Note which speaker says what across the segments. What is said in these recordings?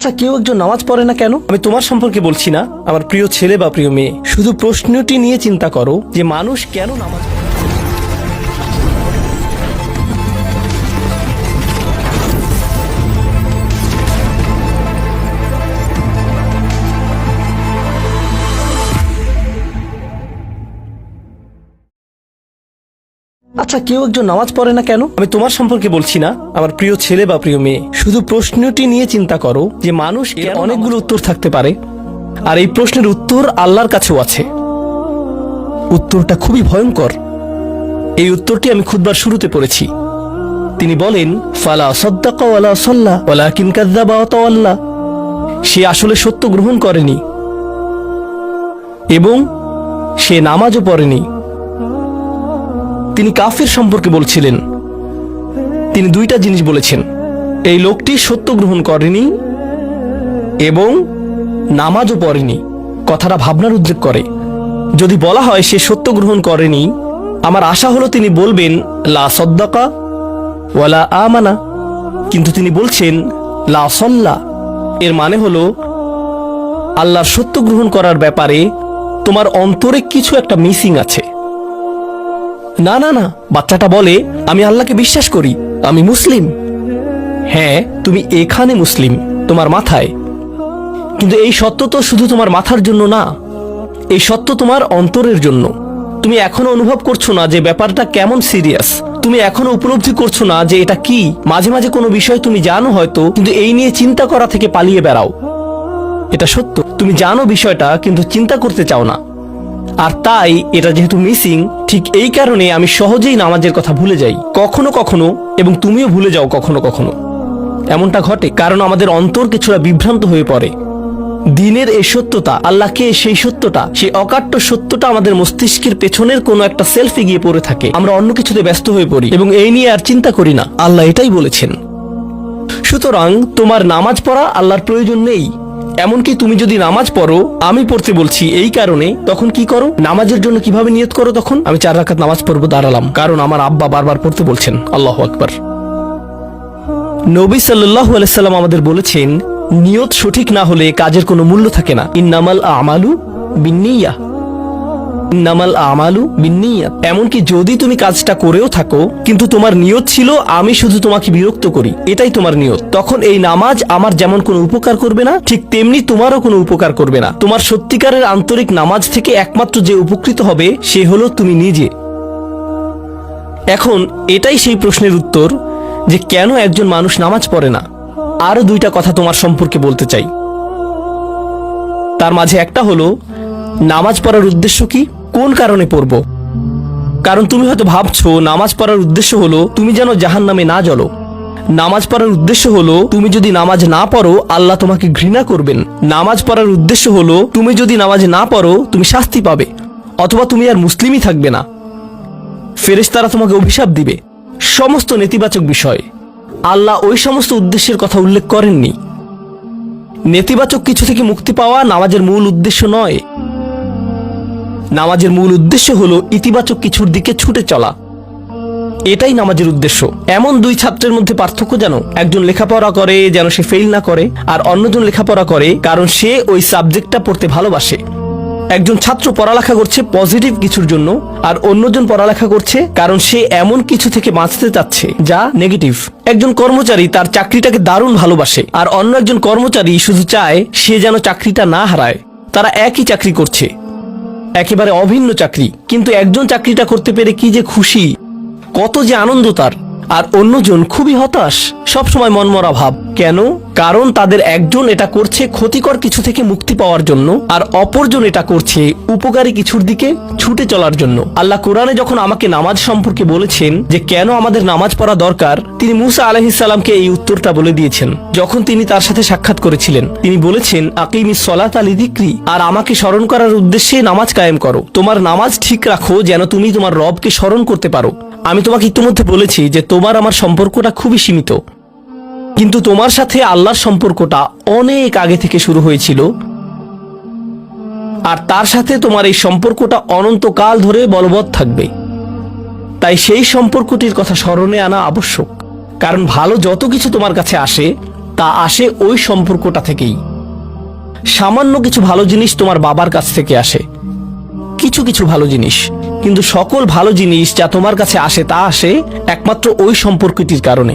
Speaker 1: আচ্ছা, কেউ একজন নামাজ পড়ে না কেন? আমি তোমার সম্পর্কে বলছি না, আমার প্রিয় ছেলে বা প্রিয় মেয়ে। শুধু প্রশ্নটি নিয়ে চিন্তা করো যে মানুষ কেন নামাজ পড়ে। আচ্ছা, কেউ একজন নামাজ পড়ে না কেন? আমি তোমার সম্পর্কে বলছি না, আমার প্রিয় ছেলে বা প্রিয় মেয়ে। শুধু প্রশ্নটি নিয়ে চিন্তা করো যে মানুষ অনেকগুলো উত্তর থাকতে পারে, আর এই প্রশ্নের উত্তর আল্লাহর কাছেও আছে। উত্তরটা খুবই ভয়ঙ্কর। এই উত্তরটি আমি খুতবার শুরুতে পড়েছি। তিনি বলেন, ফালা সাদ্দাকা ওয়ালা সাল্লা ওয়ালাকিন কাযযাবা ওয়া তাওয়াল্লা। সে আসলে সত্য গ্রহণ করেনি এবং সে নামাজও পড়েনি। তিনি কাফির সম্পর্কে বলছিলেন। তিনি দুইটা জিনিস বলেছেন, এই লোকটি সত্য গ্রহণ করেনি এবং নামাজও পড়েনি। কথাটা ভাবনার উদ্রেক করে। যদি বলা হয় সে সত্য গ্রহণ করেনি, আমার আশা হলো তিনি বলবেন লা সাদ্দাকা ওয়ালা আমানা, কিন্তু তিনি বলছেন লা সাল্লা। এর মানে হলো আল্লাহর সত্য গ্রহণ করার ব্যাপারে তোমার অন্তরে কিছু একটা মিসিং আছে। না না না, বাচ্চাটা বলে আমি আল্লাহকে বিশ্বাস করি, আমি মুসলিম। হ্যাঁ, তুমি এখানে মুসলিম, তোমার মাথায়। কিন্তু এই সত্য তো শুধু তোমার মাথার জন্য না, এই সত্য তোমার অন্তরের জন্য। তুমি এখনো অনুভব করছো না যে ব্যাপারটা কেমন সিরিয়াস। তুমি এখনো উপলব্ধি করছো না যে এটা কি। মাঝে মাঝে কোনো বিষয় তুমি জানো হয়তো, কিন্তু এই নিয়ে চিন্তা করা থেকে পালিয়ে বেড়াও। এটা সত্য, তুমি জানো বিষয়টা কিন্তু চিন্তা করতে চাও না। আর তাই এটা যেহেতু মিসিং, ঠিক এই কারণে আমি সহজেই নামাজের কথা ভুলে যাই কখনো কখনো, এবং তুমিও ভুলে যাও কখনো কখনো। এমনটা ঘটে কারণ আমাদের অন্তর কিছুটা বিভ্রান্ত হয়ে পড়ে। দিনের এই সত্যতা, আল্লাহকে সেই সত্যটা, সেই অকাট্য সত্যটা আমাদের মস্তিষ্কের পেছনের কোনো একটা সেলফে গিয়ে পড়ে থাকে। আমরা অন্য কিছুতে ব্যস্ত হয়ে পড়ি এবং এই নিয়ে আর চিন্তা করি না। আল্লাহ এটাই বলেছেন। সুতরাং তোমার নামাজ পড়া আল্লাহর প্রয়োজন নেই। এমনকি তুমি যদি নামাজ পড়ো, আমি পড়তে বলছি এই কারণে, তখন কি করো? নামাজের জন্য কিভাবে নিয়ত করো? তখন আমি 4 রাকাত নামাজ পড়বো, দাঁড়ালাম, কারণ আমার আব্বা বারবার পড়তে বলছেন। আল্লাহু আকবার। নবী সাল্লাল্লাহু আলাইহি সাল্লাম আমাদের বলেছেন, নিয়ত সঠিক না হলে কাজের কোনো মূল্য থাকে না। ইন্নামাল আমালু বিন্নিয়াহ, ইন্নামাল আমালু বিন্নিয়াত। এমনকি যদি তুমি কাজটা করেও থাকো কিন্তু তোমার নিয়ত ছিল আমি শুধু তোমাকে বিরক্ত করি, এটাই তোমার নিয়ত, তখন এই নামাজ আমার যেমন কোনো উপকার করবে না, ঠিক তেমনি তোমারও কোনো উপকার করবে না। তোমার সত্যিকারের আন্তরিক নামাজ থেকে একমাত্র যে উপকৃত হবে সে হলো তুমি নিজে। এখন এটাই সেই প্রশ্নের উত্তর যে কেন একজন মানুষ নামাজ পড়ে না। আরো 2টা কথা তোমার সম্পর্কে বলতে চাই। তার মাঝে একটা হলো নামাজ পড়ার উদ্দেশ্য কি, কোন কারণে পড়ব। কারণ তুমি হয়তো ভাবছো নামাজ পড়ার উদ্দেশ্য হলো তুমি যেন জাহান্নামে না জ্বলো। নামাজ পড়ার উদ্দেশ্য হলো তুমি যদি নামাজ না পড়ো আল্লাহ তোমাকে ঘৃণা করবেন। নামাজ পড়ার উদ্দেশ্য হলো তুমি যদি নামাজ না পড়ো তুমি শাস্তি পাবে, অথবা তুমি আর মুসলিমই থাকবে না, ফেরেশতারা তোমাকে অভিশাপ দিবে। সমস্ত নেতিবাচক বিষয়। আল্লাহ ওই সমস্ত উদ্দেশ্যের কথা উল্লেখ করেননি। নেতিবাচক কিছু থেকে মুক্তি পাওয়া নামাজের মূল উদ্দেশ্য নয়। নামাজের মূল উদ্দেশ্য হলো ইতিবাচক কিছুর দিকে ছুটে চলা, এটাই নামাজের উদ্দেশ্য। এমন 2 ছাত্রের মধ্যে পার্থক্য যেন একজন লেখাপড়া করে যেন সে ফেল না করে, আর অন্যজন লেখাপড়া করে কারণ সে ওই সাবজেক্টটা পড়তে ভালোবাসে। একজন ছাত্র পড়ালেখা করছে পজিটিভ কিছুর জন্য, আর অন্যজন পড়ালেখা করছে কারণ সে এমন কিছু থেকে বাঁচতে চাচ্ছে যা নেগেটিভ। একজন কর্মচারী তার চাকরিটাকে দারুণ ভালোবাসে, আর অন্য একজন কর্মচারী শুধু চায় সে যেন চাকরিটা না হারায়। তারা একই চাকরি করছে, একেবারে অভিন্ন চাকরি, কিন্তু একজন চাকরিটা করতে পেরে কি যে খুশি, কত যে আনন্দ তার, আর অন্যজন খুবই হতাশ, সবসময় মনমরা ভাব। কেন? কারণ তাদের একজন এটা করছে ক্ষতিকর কিছু থেকে মুক্তি পাওয়ার জন্য, আর অপরজন এটা করছে উপকারী কিছুর দিকে ছুটে চলার জন্য। আল্লাহ কোরআনে যখন আমাকে নামাজ সম্পর্কে বলেছেন যে কেন আমাদের নামাজ পড়া দরকার, তিনি মুসা আলাইহিস সালামকে এই উত্তরটা বলে দিয়েছেন। যখন তিনি তার সাথে সাক্ষাৎ করেছিলেন তিনি বলেছেন, আকিমিস সলাতা লিযিকরি, আর আমাকে স্মরণ করার উদ্দেশ্যে নামাজ কায়েম করো। তোমার নামাজ ঠিক রাখো যেন তুমি তোমার রবকে স্মরণ করতে পারো। আমি তোমাকে ইতিমধ্যে বলেছি যে তোমার আমার সম্পর্কটা খুবই সীমিত, কিন্তু তোমার সাথে আল্লাহর সম্পর্কটা অনেক আগে থেকে শুরু হয়েছিল, আর তার সাথে তোমার এই সম্পর্কটা অনন্তকাল ধরে বলবৎ থাকবে। তাই সেই সম্পর্কটির কথা স্মরণে আনা আবশ্যক। কারণ ভালো যত কিছু তোমার কাছে আসে তা আসে ওই সম্পর্কটা থেকেই। সামান্য কিছু ভালো জিনিস তোমার বাবার কাছ থেকে আসে, কিছু কিছু ভালো জিনিস, কিন্তু সকল ভালো জিনিস যা তোমার কাছে আসে তা আসে একমাত্র ওই সম্পর্কটির কারণে।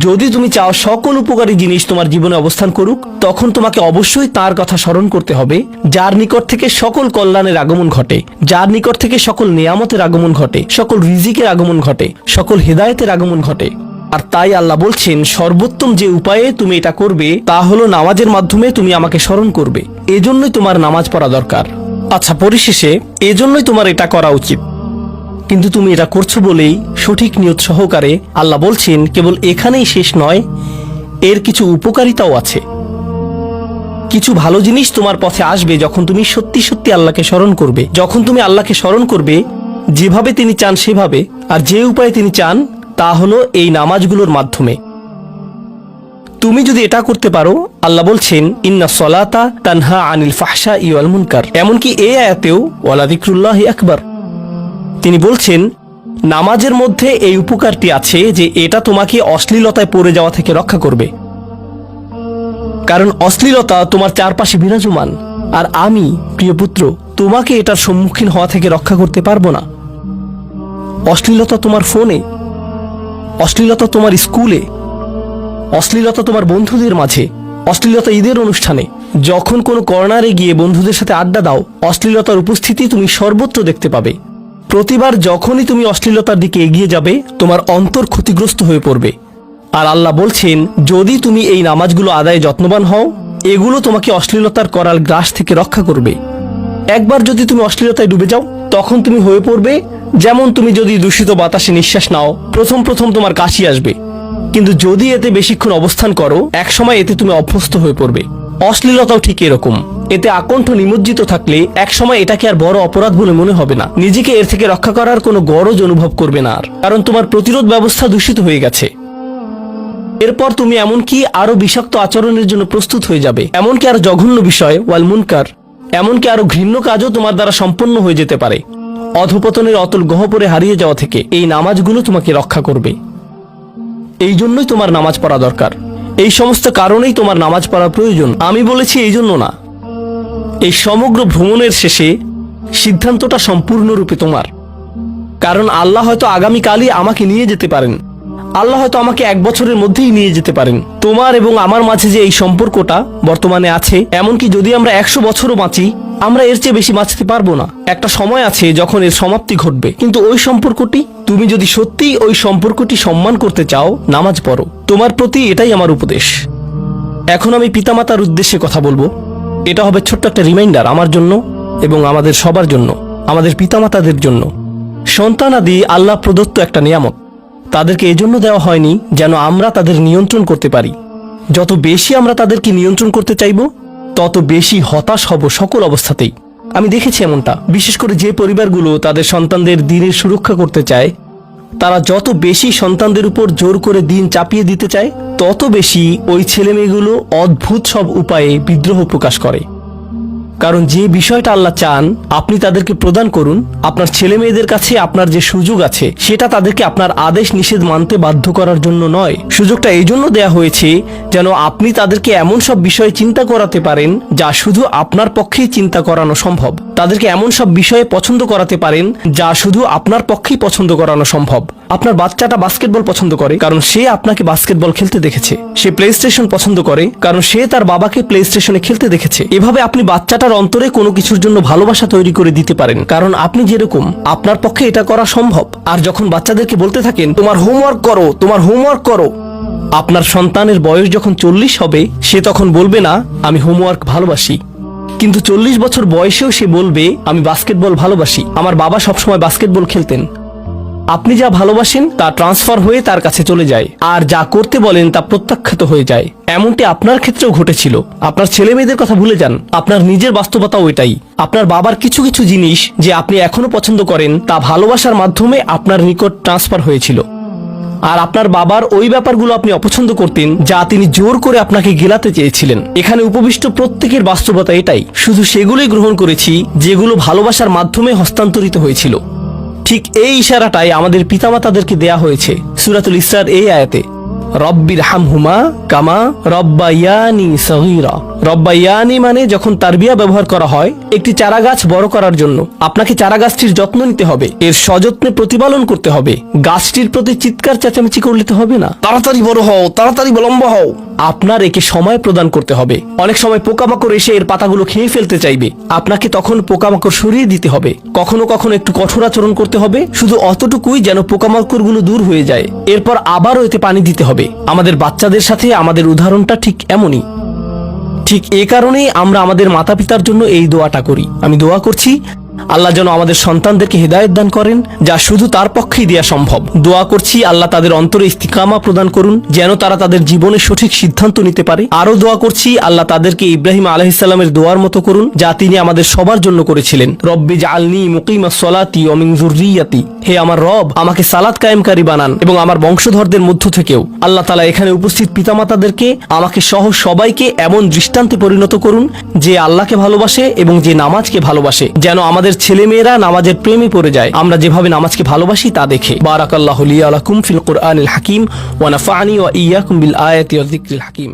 Speaker 1: যদি তুমি চাও সকল উপকারী জিনিস তোমার জীবনে অবস্থান করুক, তখন তোমাকে অবশ্যই তার কথা স্মরণ করতে হবে যার নিকট থেকে সকল কল্যাণের আগমন ঘটে, যার নিকট থেকে সকল নিয়ামতের আগমন ঘটে, সকল রিজিকের আগমন ঘটে, সকল হেদায়েতের আগমন ঘটে। আর তাই আল্লাহ বলছেন, সর্বোত্তম যে উপায়ে তুমি এটা করবে তা হলো নামাজের মাধ্যমে তুমি আমাকে স্মরণ করবে। এজন্যই তোমার নামাজ পড়া দরকার। আচ্ছা, পরিশেষে এজন্যই তোমার এটা করা উচিত, কিন্তু তুমি এটা করছো বলেই সঠিক নিয়ত সহকারে আল্লাহ বলছেন কেবল এখানেই শেষ নয়, এর কিছু উপকারিতাও আছে। কিছু ভালো জিনিস তোমার পথে আসবে যখন তুমি সত্যি সত্যি আল্লাহকে স্মরণ করবে, যখন তুমি আল্লাহকে স্মরণ করবে যেভাবে তিনি চান সেভাবে, আর যে উপায়ে তিনি চান তা হলো এই নামাজগুলোর মাধ্যমে। তুমি যদি এটা করতে পারো, আল্লাহ বলছেন ইন্না সলাতা তানহা আনিল ফাহশাই ওয়াল মুনকার। এমনকি এই আয়াতেও ওয়ালা যিকরুল্লাহি আকবার, তিনি বলছেন নামাজের মধ্যে এই উপকারটি আছে যে এটা তোমাকে অশ্লীলতায় পড়ে যাওয়া থেকে রক্ষা করবে। কারণ অশ্লীলতা তোমার চারপাশে বিরাজমান, আর আমি প্রিয় পুত্র তোমাকে এটার সম্মুখীন হওয়া থেকে রক্ষা করতে পারবো না। অশ্লীলতা তোমার ফোনে, অশ্লীলতা তোমার স্কুলে, অশ্লীলতা তোমার বন্ধুদের মাঝে, অশ্লীলতা ঈদের অনুষ্ঠানে, যখন কোনো কর্নারে গিয়ে বন্ধুদের সাথে আড্ডা দাও, অশ্লীলতার উপস্থিতি তুমি সর্বত্র দেখতে পাবে। প্রতিবার যখনই তুমি অশ্লীলতার দিকে এগিয়ে যাবে, তোমার অন্তর ক্ষতিগ্রস্ত হয়ে পড়বে। আর আল্লাহ বলছেন যদি তুমি এই নামাজগুলো আদায়ে যত্নবান হও, এগুলো তোমাকে অশ্লীলতার করাল গ্রাস থেকে রক্ষা করবে। একবার যদি তুমি অশ্লীলতায় ডুবে যাও, তখন তুমি হয়ে পড়বে যেমন তুমি যদি দূষিত বাতাসে নিঃশ্বাস নাও, প্রথম প্রথম তোমার কাশি আসবে, কিন্তু যদি এতে বেশিক্ষণ অবস্থান করো, একসময় এতে তুমি অভ্যস্ত হয়ে পড়বে। অশ্লীলতাও ঠিক এরকম, এতে আকণ্ঠ নিমজ্জিত থাকলে একসময় এটাকে আর বড় অপরাধ বলে মনে হবে না, নিজেকে এর থেকে রক্ষা করার কোনো গরজ অনুভব করবে না আর, কারণ তোমার প্রতিরোধ ব্যবস্থা দূষিত হয়ে গেছে। এরপর তুমি এমনকি আরো বিষাক্ত আচরণের জন্য প্রস্তুত হয়ে যাবে, এমনকি আরো জঘন্য বিষয় ওয়াল মুনকার, এমনকি আরো ঘৃণ্য কাজও তোমার দ্বারা সম্পন্ন হয়ে যেতে পারে। অধপতনের অতল গহ্বরে হারিয়ে যাওয়া থেকে এই নামাজগুলো তোমাকে রক্ষা করবে। এই জন্যই তোমার নামাজ পড়া দরকার, এই সমস্ত কারণেই তোমার নামাজ পড়া প্রয়োজন। আমি বলেছি এই জন্য না, এই সমগ্র ভ্রমণের শেষে সিদ্ধান্তটা সম্পূর্ণরূপে তোমার। কারণ আল্লাহ হয়তো আগামীকালই আমাকে নিয়ে যেতে পারেন, আল্লাহ হয়তো আমাকে 1 বছরের মধ্যেই নিয়ে যেতে পারেন। তোমার এবং আমার মাঝে যে এই সম্পর্কটা বর্তমানে আছে, এমনকি যদি আমরা 100 বছরও বাঁচি, আমরা এর চেয়ে বেশি বাঁচতে পারবো না। একটা সময় আছে যখন এর সমাপ্তি ঘটবে, কিন্তু ওই সম্পর্কটি, তুমি যদি সত্যিই ওই সম্পর্কটি সম্মান করতে চাও, নামাজ পড়ো। তোমার প্রতি এটাই আমার উপদেশ। এখন আমি পিতামাতার উদ্দেশ্যে কথা বলবো। এটা হবে ছোট্ট একটা রিমাইন্ডার আমার জন্য এবং আমাদের সবার জন্য, আমাদের পিতামাতাদের জন্য। সন্তানাদি আল্লাহ প্রদত্ত একটা নিয়ামত, তাদেরকে এজন্য দেওয়া হয়নি যেন আমরা তাদের নিয়ন্ত্রণ করতে পারি। যত বেশি আমরা তাদেরকে নিয়ন্ত্রণ করতে চাইব, তত বেশি হতাশ হব সকল অবস্থাতেই। আমি দেখেছি এমনটা, বিশেষ করে যে পরিবারগুলো তাদের সন্তানদের দিনের সুরক্ষা করতে চায়, তারা যত বেশি সন্তানদের উপর জোর করে দিন চাপিয়ে দিতে চায়, তত বেশি ওই ছেলেমেয়েগুলো অদ্ভুত সব উপায়ে বিদ্রোহ প্রকাশ করে। কারণ যে বিষয়টা আল্লাহ চান আপনি তাদেরকে প্রদান করুন, আপনার ছেলে মেয়েদের কাছে আপনার যে সুযোগ আছে সেটা তাদেরকে আপনার আদেশ নিষেধ মানতে বাধ্য করার জন্য নয়। সুযোগটা এই জন্য দেয়া হয়েছে যেন আপনি তাদেরকে এমন সব বিষয়ে চিন্তা করাতে পারেন যা শুধু আপনার পক্ষেই চিন্তা করানো সম্ভব, তাদেরকে এমন সব বিষয়ে পছন্দ করাতে পারেন যা শুধু আপনার পক্ষেই পছন্দ করানো সম্ভব। আপনার বাচ্চাটা বাস্কেটবল পছন্দ করে কারণ সে আপনাকে বাস্কেটবল খেলতে দেখেছে, সে প্লে স্টেশন পছন্দ করে কারণ সে তার বাবাকে প্লে স্টেশনে খেলতে দেখেছে। এভাবে আপনি বাচ্চাটার অন্তরে কোনো কিছুর জন্য ভালোবাসা তৈরি করে দিতে পারেন, কারণ আপনি যেরকম আপনার পক্ষে এটা করা সম্ভব। আর যখন বাচ্চাদেরকে বলতে থাকেন তোমার হোমওয়ার্ক করো, তোমার হোমওয়ার্ক করো, আপনার সন্তানের বয়স যখন 40 হবে সে তখন বলবে না আমি হোমওয়ার্ক ভালোবাসি, কিন্তু 40 বছর বয়সেও সে বলবে আমি বাস্কেটবল ভালোবাসি, আমার বাবা সবসময় বাস্কেটবল খেলতেন। আপনি যা ভালোবাসেন তা ট্রান্সফার হয়ে তার কাছে চলে যায়, আর যা করতে বলেন তা প্রত্যাখ্যাত হয়ে যায়। এমনটি আপনার ক্ষেত্রেও ঘটেছিল। আপনার ছেলে মেয়েদের কথা ভুলে যান, আপনার নিজের বাস্তবতাও এটাই। আপনার বাবার কিছু কিছু জিনিস যে আপনি এখনো পছন্দ করেন তা ভালোবাসার মাধ্যমে আপনার নিকট ট্রান্সফার হয়েছিল, আর আপনার বাবার ওই ব্যাপারগুলো আপনি অপছন্দ করতেন যা তিনি জোর করে আপনাকে গেলাতে চেয়েছিলেন। এখানে উপবিষ্ট প্রত্যেকের বাস্তবতা এটাই, শুধু সেগুলোই গ্রহণ করেছি যেগুলো ভালোবাসার মাধ্যমে হস্তান্তরিত হয়েছিল। ঠিক এই ইশারাটাই আমাদের পিতামাতাদেরকে দেয়া হয়েছে সূরাতুল ইসরার এই আয়াতে। রব্বির হামহুমা কামা রব্বায়ানি সগীরা। রব্বায়ানি মানে যখন তারবিয়া ব্যবহার করা হয় একটি চারা গাছ বড় করার জন্য, আপনাকে চারা গাছটির যত্ন নিতে হবে, এর সযত্নে প্রতিপালন করতে হবে। গাছটির প্রতি চিৎকার চেঁচামেচি করলে তো হবে না, তাড়াতাড়ি বড় হও, তাড়াতাড়ি লম্বা হও। আপনার একে সময় প্রদান করতে হবে। অনেক সময় পোকামাকড় এসে এর পাতাগুলো খেয়ে ফেলতে চাইবে, আপনাকে তখন পোকামাকড় সরিয়ে দিতে হবে। কখনো কখনো একটু কঠোর আচরণ করতে হবে, শুধু অতটুকুই যেন পোকামাকড়গুলো দূর হয়ে যায়। এরপর আবারও এতে পানি দিতে হবে। আমাদের বাচ্চাদের সাথে আমাদের উদাহরণটা ঠিক এমনই। ঠিক এ কারণেই আমরা আমাদের মাতা পিতার জন্য এই দোয়াটা করি। আমি দোয়া করছি আল্লাহ যেন আমাদের সন্তানদেরকে হেদায়েত দান করেন, যা শুধু তার পক্ষেই দেয়া সম্ভব। দোয়া করছি আল্লাহ তাদের অন্তরে ইস্তিকামা প্রদান করুন, যেন তারা তাদের জীবনে সঠিক সিদ্ধান্ত নিতে পারে। আরো দোয়া করছি আল্লাহ তাদেরকে ইব্রাহিম আলাইহিস সালামের দোয়ার মতো করুন, যা তিনি আমাদের সবার জন্য করেছিলেন। রব্বি জাআলনি মুকিমাস সলাতি ওয়া মিন যুররিয়াতি। হে আমার রব, আমাকে সালাত কায়েমকারী বানান এবং আমার বংশধরদের মধ্য থেকেও। আল্লাহ তাআলা এখানে উপস্থিত পিতামাতাদেরকে, আমাকে সহ সবাইকে এমন দৃষ্টান্তে পরিণত করুন যে আল্লাহকে ভালোবাসে এবং যে নামাজকে ভালোবাসে, যেন আমাদের ছেলেমেয়েরা নামাজের প্রেমে পড়ে যায় আমরা যেভাবে নামাজকে ভালোবাসি তা দেখে। বারাকাল্লাহু লি ওয়া লাকুম ফিল কুরআনিল হাকিম ওয়া নাফা'নি ওয়া ইয়্যাকুম বিল আয়াতি ওয়াজ যিকরিল হাকিম।